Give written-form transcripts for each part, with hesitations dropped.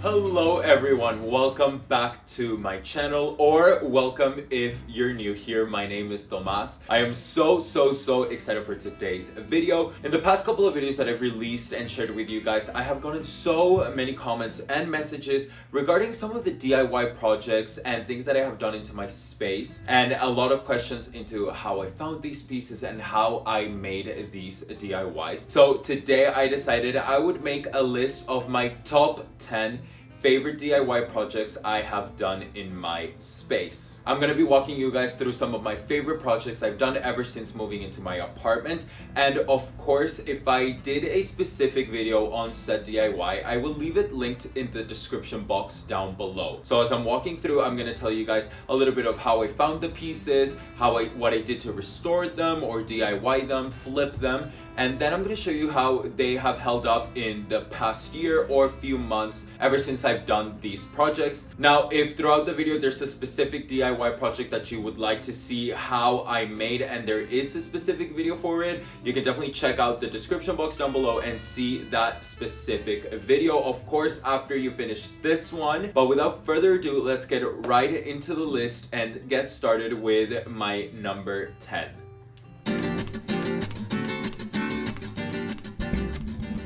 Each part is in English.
Hello everyone, welcome back to my channel, or welcome if you're new here. My name is Tomas. I am so excited for today's video. In the past couple of videos that I've released and shared with you guys, I have gotten so many comments and messages regarding some of the DIY projects and things that I have done into my space, and a lot of questions into how I found these pieces and how I made these DIYs. So today I decided I would make a list of my top 10 favorite DIY projects I have done in my space. I'm gonna be walking you guys through some of my favorite projects I've done ever since moving into my apartment. And of course, if I did a specific video on said DIY, I will leave it linked in the description box down below. So as I'm walking through, I'm gonna tell you guys a little bit of how I found the pieces, what I did to restore them or DIY them, flip them, and then I'm gonna show you how they have held up in the past year or few months ever since I've done these projects. Now, if throughout the video there's a specific DIY project that you would like to see how I made and there is a specific video for it, you can definitely check out the description box down below and see that specific video, of course, after you finish this one. But without further ado, let's get right into the list and get started with my number 10.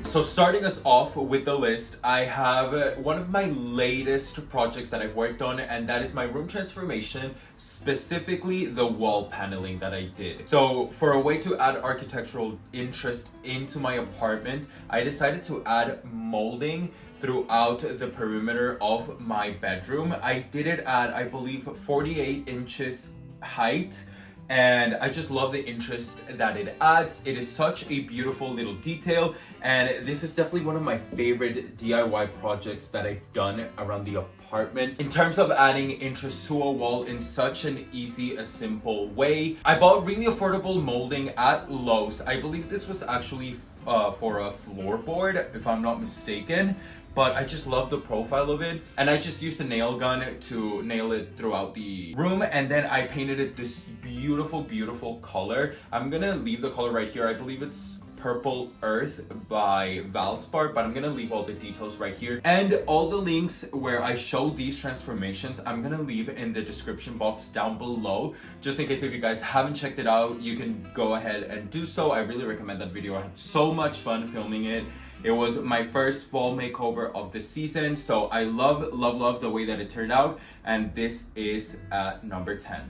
So starting us off with the list, I have one of my latest projects that I've worked on, and that is my room transformation, specifically the wall paneling that I did. So for a way to add architectural interest into my apartment, I decided to add molding throughout the perimeter of my bedroom. I did it at, I believe, 48 inches height. And I just love the interest that it adds. It is such a beautiful little detail, and this is definitely one of my favorite DIY projects that I've done around the apartment in terms of adding interest to a wall in such an easy and simple way. I bought really affordable molding at Lowe's. I believe this was actually for a floorboard, if I'm not mistaken. But I just love the profile of it, and I just used a nail gun to nail it throughout the room, and then I painted it this beautiful color. I'm gonna leave the color right here. I believe it's Purple Earth by Valspar, but I'm gonna leave all the details right here. And all the links where I show these transformations, I'm gonna leave in the description box down below, just in case if you guys haven't checked it out, you can go ahead and do so. I really recommend that video. I had so much fun filming it. It was my first fall makeover of the season, so I love the way that it turned out, and this is at number 10.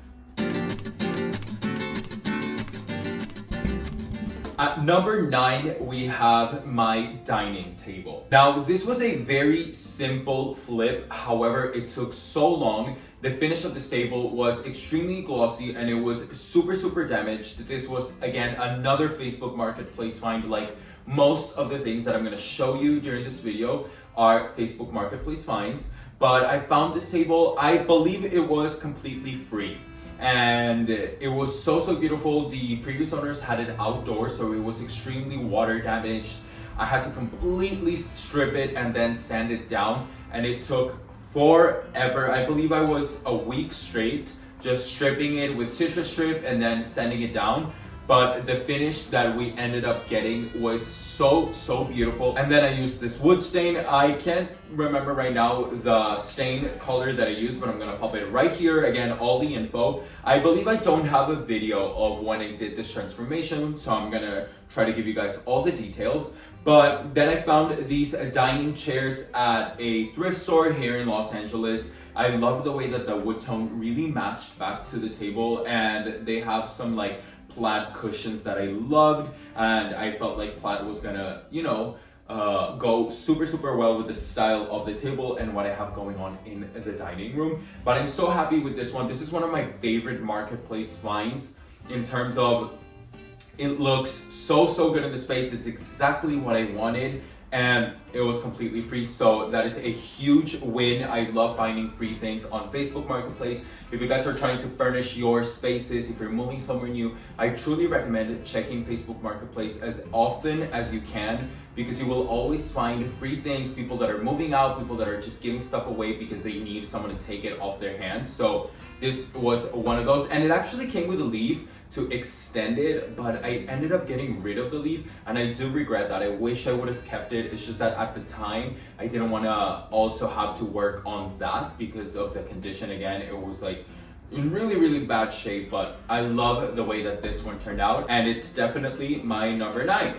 At number 9, we have my dining table. Now, this was a very simple flip, however, it took so long. The finish of this table was extremely glossy and it was super damaged. This was, again, another Facebook Marketplace find. Like most of the things that I'm gonna show you during this video are Facebook Marketplace finds, but I found this table, I believe it was completely free. And it was so beautiful. The previous owners had it outdoors, so it was extremely water damaged. I had to completely strip it and then sand it down, and it took forever. I believe I was a week straight just stripping it with citrus strip and then sanding it down. But the finish that we ended up getting was so beautiful. And then I used this wood stain. I can't remember right now the stain color that I used, but I'm gonna pop it right here. Again, all the info. I believe I don't have a video of when I did this transformation, so I'm gonna try to give you guys all the details. But then I found these dining chairs at a thrift store here in Los Angeles. I loved the way that the wood tone really matched back to the table, and they have some like plaid cushions that I loved, and I felt like plaid was gonna, go super well with the style of the table and what I have going on in the dining room. But I'm so happy with this one. This is one of my favorite Marketplace finds in terms of it looks so good in the space. It's exactly what I wanted, and it was completely free, so that is a huge win. I love finding free things on Facebook Marketplace. If you guys are trying to furnish your spaces, if you're moving somewhere new, I truly recommend checking Facebook Marketplace as often as you can, because you will always find free things, people that are moving out, people that are just giving stuff away because they need someone to take it off their hands. So this was one of those, and it actually came with a leaf to extend it, but I ended up getting rid of the leaf, and I do regret that. I wish I would have kept it. It's just that at the time I didn't want to also have to work on that because of the condition. Again, it was like in really bad shape, but I love the way that this one turned out, and it's definitely my number 9.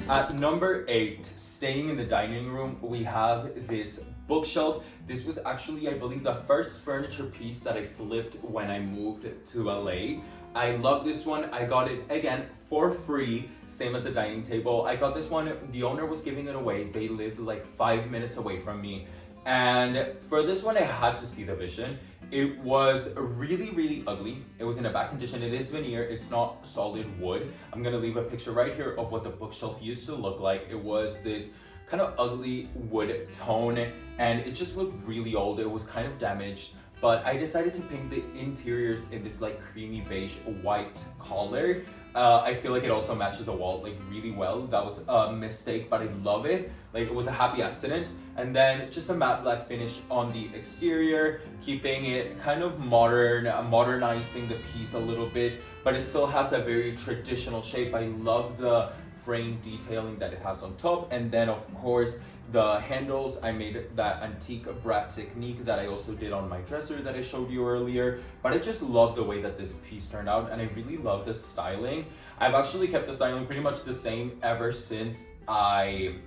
At number 8, staying in the dining room, we have this bookshelf. This was actually, I believe, the first furniture piece that I flipped when I moved to LA. I love this one. I got it, again, for free, same as the dining table. I got this one, the owner was giving it away. They lived like 5 minutes away from me. And for this one, I had to see the vision. It was really ugly. It was in a bad condition. It is veneer, it's not solid wood. I'm gonna leave a picture right here of what the bookshelf used to look like. It was this kind of ugly wood tone, and it just looked really old. It was kind of damaged, but I decided to paint the interiors in this like creamy beige white color. I feel like it also matches the wall like really well. That was a mistake, but I love it. Like, it was a happy accident. And then just a matte black finish on the exterior, keeping it kind of modern, modernizing the piece a little bit, but it still has a very traditional shape. I love the frame detailing that it has on top. And then of course the handles, I made that antique brass technique that I also did on my dresser that I showed you earlier. But I just love the way that this piece turned out, and I really love the styling. I've actually kept the styling pretty much the same ever since I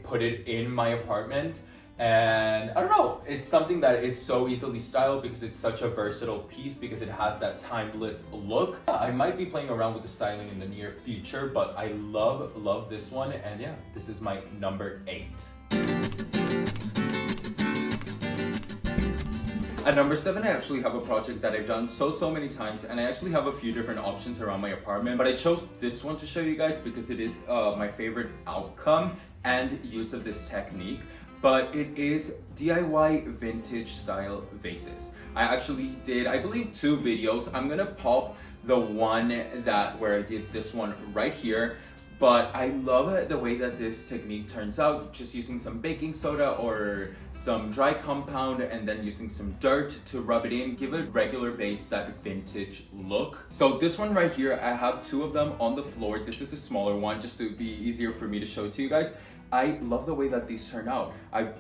put it in my apartment. And I don't know, it's something that it's so easily styled because it's such a versatile piece, because it has that timeless look. I might be playing around with the styling in the near future, but I love this one. And yeah, this is my number 8. At number 7, I actually have a project that I've done so many times, and I actually have a few different options around my apartment, but I chose this one to show you guys because it is my favorite outcome and use of this technique. But it is DIY vintage style vases. I actually did, I believe, 2 videos. I'm gonna pop the one where I did this one right here. But I love the way that this technique turns out, just using some baking soda or some dry compound and then using some dirt to rub it in, give a regular vase that vintage look. So this one right here, I have 2 of them on the floor. This is a smaller one just to be easier for me to show it to you guys. I love the way that these turn out.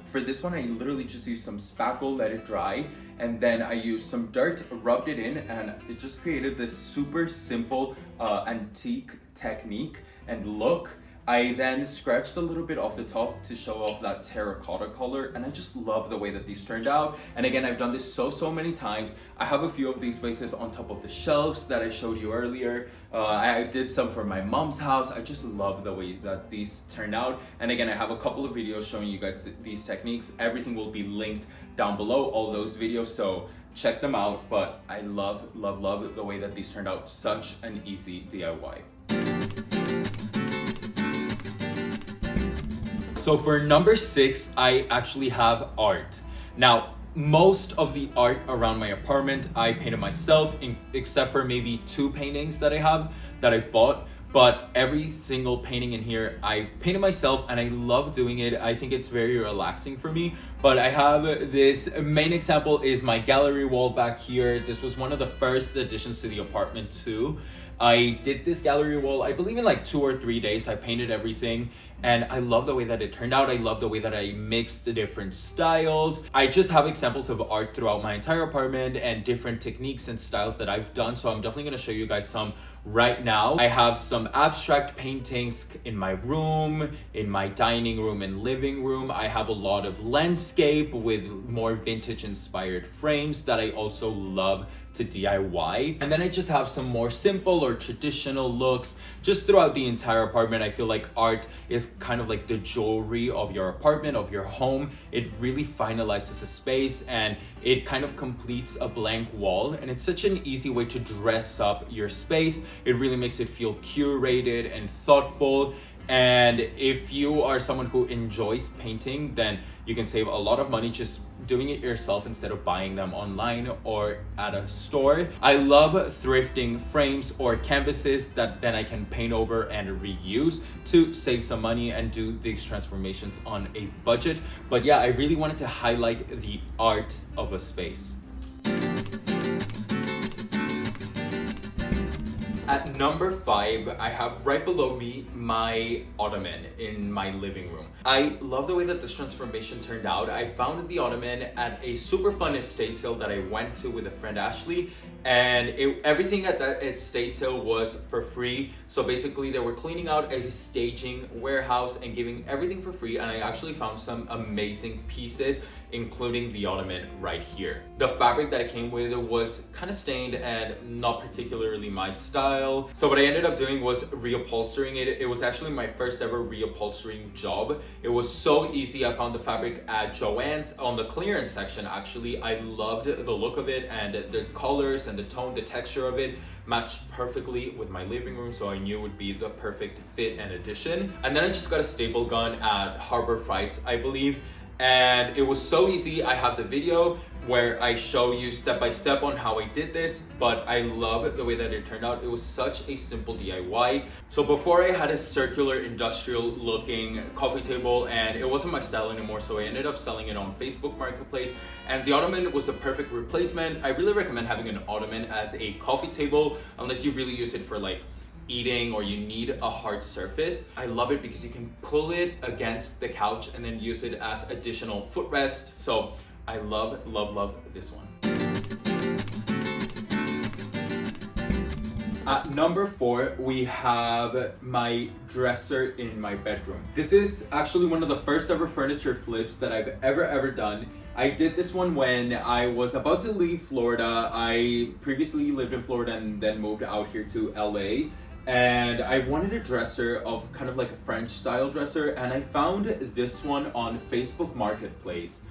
For this one, I literally just used some spackle, let it dry, and then I used some dirt, rubbed it in, and it just created this super simple antique technique and look. I then scratched a little bit off the top to show off that terracotta color, and I just love the way that these turned out. And again, I've done this so many times. I have a few of these vases on top of the shelves that I showed you earlier. I did some for my mom's house. I just love the way that these turned out. And again, I have a couple of videos showing you guys these techniques. Everything will be linked down below, all those videos, so check them out. But I love the way that these turned out. Such an easy DIY. So for number 6, I actually have art. Now, most of the art around my apartment, I painted myself, except for maybe 2 paintings that I have that I've bought. But every single painting in here, I've painted myself, and I love doing it. I think it's very relaxing for me. But I have this main example is my gallery wall back here. This was one of the first additions to the apartment too. I did this gallery wall, I believe, in like 2 or 3 days. I painted everything, and I love the way that it turned out. I love the way that I mixed the different styles. I just have examples of art throughout my entire apartment and different techniques and styles that I've done. So I'm definitely gonna show you guys some right now. I have some abstract paintings in my room, in my dining room and living room. I have a lot of landscape with more vintage inspired frames that I also love to DIY. And then I just have some more simple or traditional looks just throughout the entire apartment. I feel like art is kind of like the jewelry of your apartment, of your home. It really finalizes a space, and it kind of completes a blank wall. And it's such an easy way to dress up your space. It really makes it feel curated and thoughtful. And if you are someone who enjoys painting, then you can save a lot of money just doing it yourself instead of buying them online or at a store. I love thrifting frames or canvases that then I can paint over and reuse to save some money and do these transformations on a budget. But yeah, I really wanted to highlight the art of a space. At number 5, I have right below me my Ottoman in my living room. I love the way that this transformation turned out. I found the Ottoman at a super fun estate sale that I went to with a friend, Ashley, and everything at that estate sale was for free. So basically they were cleaning out a staging warehouse and giving everything for free, and I actually found some amazing pieces, including the Ottoman right here. The fabric that it came with was kind of stained and not particularly my style. So what I ended up doing was reupholstering it. It was actually my first ever reupholstering job. It was so easy. I found the fabric at Joann's on the clearance section actually. I loved the look of it, and the colors and the tone, the texture of it matched perfectly with my living room, so I knew it would be the perfect fit and addition. And then I just got a staple gun at Harbor Freights, I believe. And it was so easy. I have the video where I show you step by step on how I did this, but I love the way that it turned out. It was such a simple DIY. So before I had a circular industrial looking coffee table, and it wasn't my style anymore, so I ended up selling it on Facebook Marketplace, and the Ottoman was a perfect replacement. I really recommend having an Ottoman as a coffee table unless you really use it for like eating or you need a hard surface. I love it because you can pull it against the couch and then use it as additional footrest. So I love this one. At number 4, we have my dresser in my bedroom. This is actually one of the first ever furniture flips that I've ever done. I did this one when I was about to leave Florida. I previously lived in Florida and then moved out here to LA. And I wanted a dresser of kind of like a French style dresser, and I found this one on Facebook Marketplace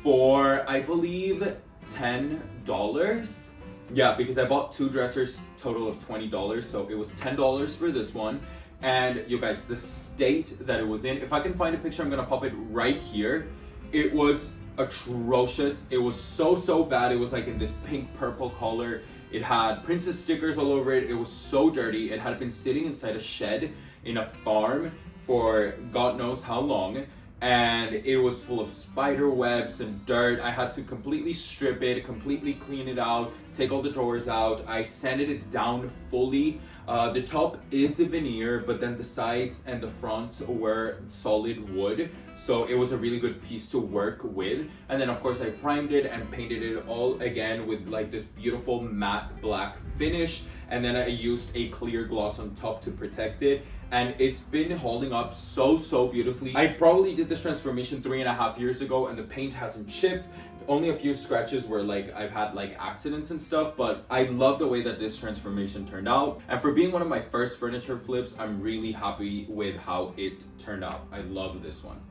for, I believe, $10. Yeah, because I bought 2 dressers, total of $20, so it was $10 for this one. And you guys, the state that it was in, if I can find a picture, I'm gonna pop it right here. It was atrocious. It was so bad. It was like in this pink purple color. It had princess stickers all over it. It was so dirty. It had been sitting inside a shed in a farm for God knows how long. And it was full of spider webs and dirt. I had to completely strip it, completely clean it out, take all the drawers out. I sanded it down fully. The top is a veneer, but then the sides and the front were solid wood. So it was a really good piece to work with. And then of course I primed it and painted it all again with like this beautiful matte black finish. And then I used a clear gloss on top to protect it. And it's been holding up so beautifully. I probably did this transformation 3.5 years ago and the paint hasn't chipped. Only a few scratches where like I've had like accidents and stuff, but I love the way that this transformation turned out. And for being one of my first furniture flips, I'm really happy with how it turned out. I love this one.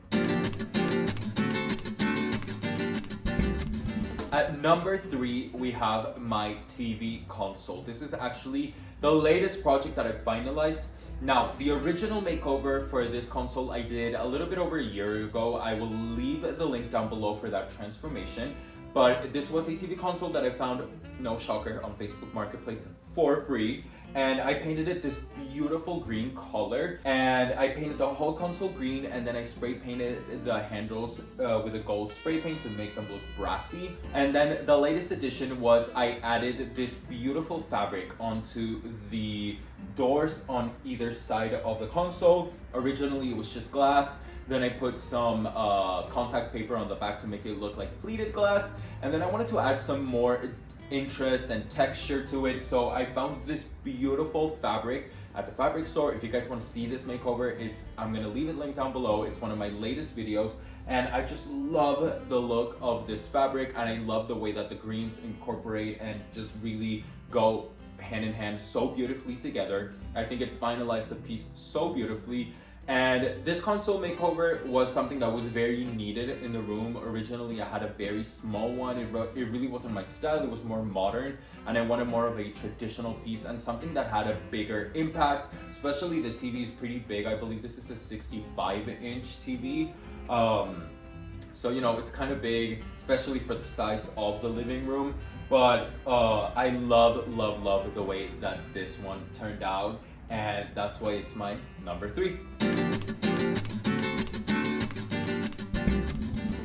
At number 3, we have my TV console. This is actually the latest project that I finalized. Now, the original makeover for this console I did a little bit over a year ago. I will leave the link down below for that transformation. But this was a TV console that I found, no shocker, on Facebook Marketplace for free. And I painted it this beautiful green color. And I painted the whole console green, and then I spray painted the handles with a gold spray paint to make them look brassy. And then the latest addition was I added this beautiful fabric onto the doors on either side of the console. Originally it was just glass. Then I put some contact paper on the back to make it look like pleated glass. And then I wanted to add some more interest and texture to it, so I found this beautiful fabric at the fabric store. If you guys want to see this makeover, I'm gonna leave it linked down below. It's one of my latest videos, and I just love the look of this fabric, and I love the way that the greens incorporate and just really go hand in hand so beautifully together. I think it finalized the piece so beautifully. And this console makeover was something that was very needed in the room. Originally, I had a very small one. It really wasn't my style. It was more modern, and I wanted more of a traditional piece and something that had a bigger impact. Especially the TV is pretty big. I believe this is a 65-inch TV. So, you know, it's kind of big, especially for the size of the living room. But I love the way that this one turned out. And that's why it's my number 3.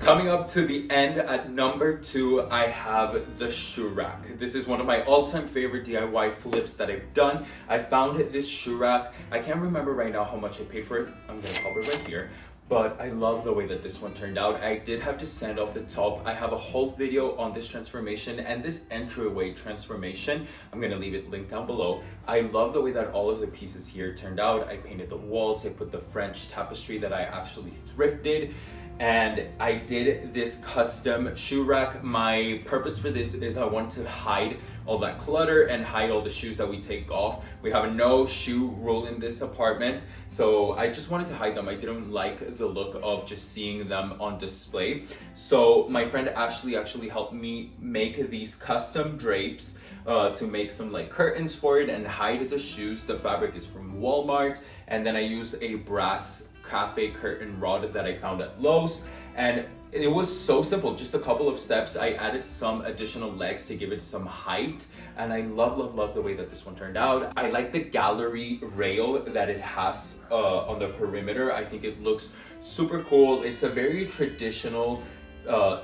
Coming up to the end at number 2, I have the shoe rack. This is one of my all-time favorite DIY flips that I've done. I found this shoe rack. I can't remember right now how much I paid for it. I'm gonna pop it right here. But I love the way that this one turned out. I did have to sand off the top. I have a whole video on this transformation and this entryway transformation. I'm gonna leave it linked down below. I love the way that all of the pieces here turned out. I painted the walls. I put the French tapestry that I actually thrifted. And I did this custom shoe rack. My purpose for this is I want to hide all that clutter and hide all the shoes that we take off. We have a no shoe rule in this apartment, so I just wanted to hide them. I didn't like the look of just seeing them on display. So my friend Ashley actually helped me make these custom drapes to make some like curtains for it and hide the shoes. The fabric is from Walmart, and then I use a brass cafe curtain rod that I found at Lowe's, and it was so simple, just a couple of steps. I added some additional legs to give it some height, and I love the way that this one turned out. I like the gallery rail that it has on the perimeter. I think it looks super cool. It's a very traditional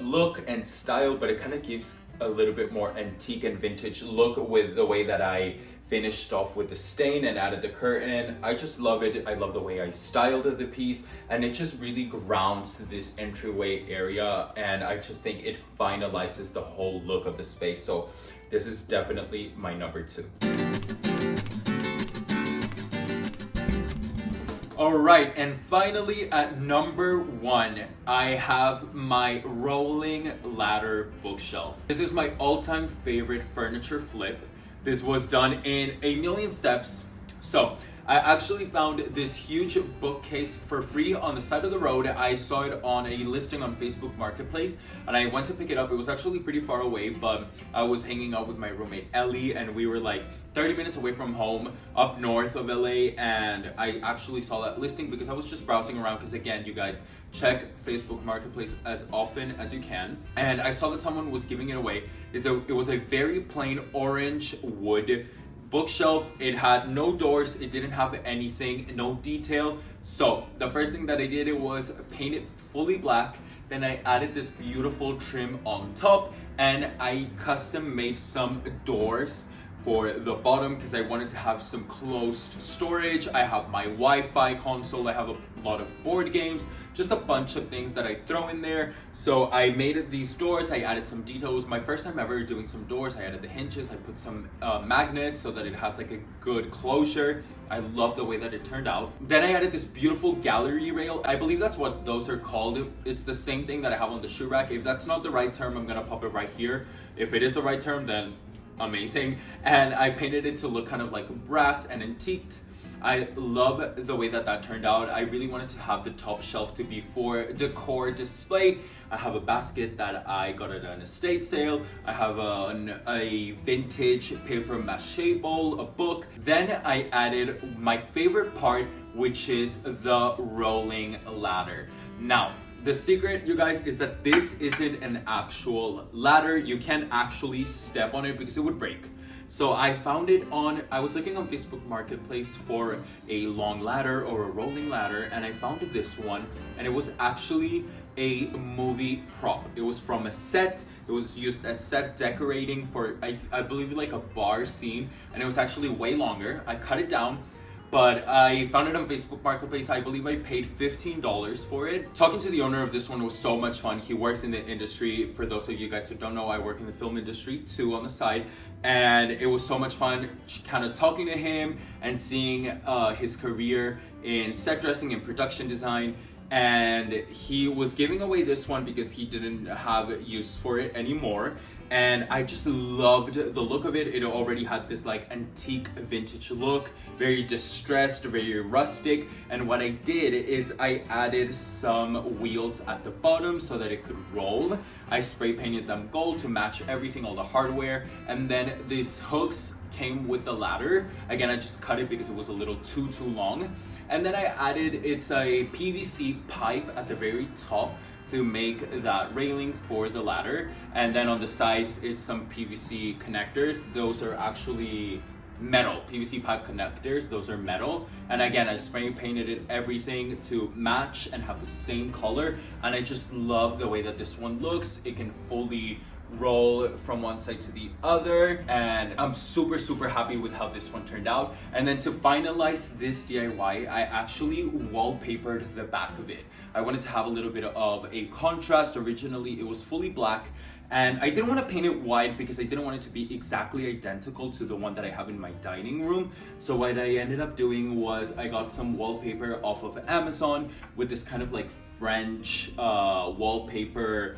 look and style, but it kind of gives a little bit more antique and vintage look with the way that I finished off with the stain and added the curtain. I just love it. I love the way I styled the piece, and it just really grounds this entryway area, and I just think it finalizes the whole look of the space. So this is definitely my number 2. All right, and finally at number 1, I have my rolling ladder bookshelf. This is my all-time favorite furniture flip. This was done in a million steps. So I actually found this huge bookcase for free on the side of the road. I saw it on a listing on Facebook Marketplace, and I went to pick it up. It was actually pretty far away, but I was hanging out with my roommate Ellie, and we were like 30 minutes away from home up north of LA, and I actually saw that listing because I was just browsing around, because again, you guys, check Facebook Marketplace as often as you can. And I saw that someone was giving it away. It was a very plain orange wood bookshelf. It had no doors, it didn't have anything, no detail. So the first thing that I did was paint it fully black. Then I added this beautiful trim on top, and I custom made some doors for the bottom because I wanted to have some closed storage. I have my Wi-Fi console, I have a lot of board games, just a bunch of things that I throw in there. So I made these doors, I added some details. My first time ever doing some doors, I added the hinges, I put some magnets so that it has like a good closure. I love the way that it turned out. Then I added this beautiful gallery rail. I believe that's what those are called. It's the same thing that I have on the shoe rack. If that's not the right term, I'm gonna pop it right here. If it is the right term, then amazing. And I painted it to look kind of like brass and antiqued. I love the way that that turned out. I really wanted to have the top shelf to be for decor display. I have a basket that I got at an estate sale. I have a vintage paper mache bowl, a book. Then I added my favorite part, which is the rolling ladder. Now, the secret, you guys, is that this isn't an actual ladder. You can't actually step on it because it would break. So I found it I was looking on Facebook Marketplace for a long ladder or a rolling ladder, and I found this one, and it was actually a movie prop. It was from a set. It was used as set decorating for, I believe, like a bar scene, and it was actually way longer. I cut it down, but I found it on Facebook Marketplace. I believe I paid $15 for it. Talking to the owner of this one was so much fun. He works in the industry. For those of you guys who don't know, I work in the film industry too on the side. And it was so much fun kind of talking to him and seeing his career in set dressing and production design. and he was giving away this one because he didn't have use for it anymore. And I just loved the look of it. It already had this like antique vintage look, very distressed, very rustic. And what I did is I added some wheels at the bottom so that it could roll. I spray painted them gold to match everything, all the hardware. And then these hooks came with the ladder. Again, I just cut it because it was a little too long. And then I added, it's a PVC pipe at the very top to make that railing for the ladder. And then on the sides, it's some PVC connectors. Those are actually metal, PVC pipe connectors, those are metal. And again, I spray painted it everything to match and have the same color. And I just love the way that this one looks. It can fully roll from one side to the other, and I'm super happy with how this one turned out. And then to finalize this DIY, I actually wallpapered the back of it. I wanted to have a little bit of a contrast. Originally it was fully black, and I didn't want to paint it white because I didn't want it to be exactly identical to the one that I have in my dining room. So what I ended up doing was I got some wallpaper off of Amazon with this kind of like French wallpaper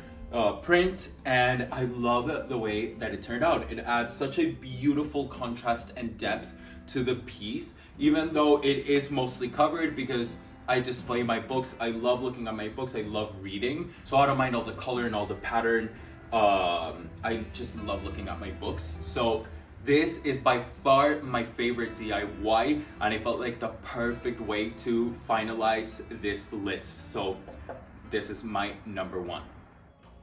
print, and I love the way that it turned out. It adds such a beautiful contrast and depth to the piece, even though it is mostly covered because I display my books. I love looking at my books. I love reading, so I don't mind all the color and all the pattern. I just love looking at my books. So this is by far my favorite DIY, and I felt like the perfect way to finalize this list. So this is my number one.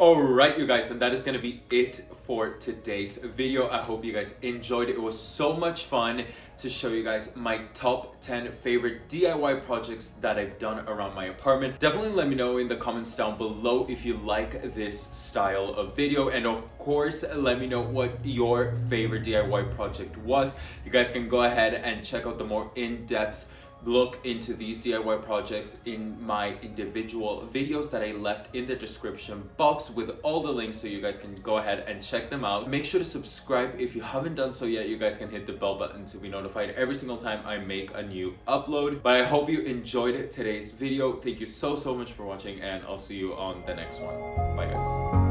Alright, you guys, and that is gonna be it for today's video. I hope you guys enjoyed it. It was so much fun to show you guys my top 10 favorite DIY projects that I've done around my apartment. Definitely let me know in the comments down below if you like this style of video, and of course let me know what your favorite DIY project was. You guys can go ahead and check out the more in-depth look into these DIY projects in my individual videos that I left in the description box with all the links, so you guys can go ahead and check them out. Make sure to subscribe if you haven't done so yet. You guys can hit the bell button to be notified every single time I make a new upload. But I hope you enjoyed today's video. Thank you so much for watching, and I'll see you on the next one. Bye guys.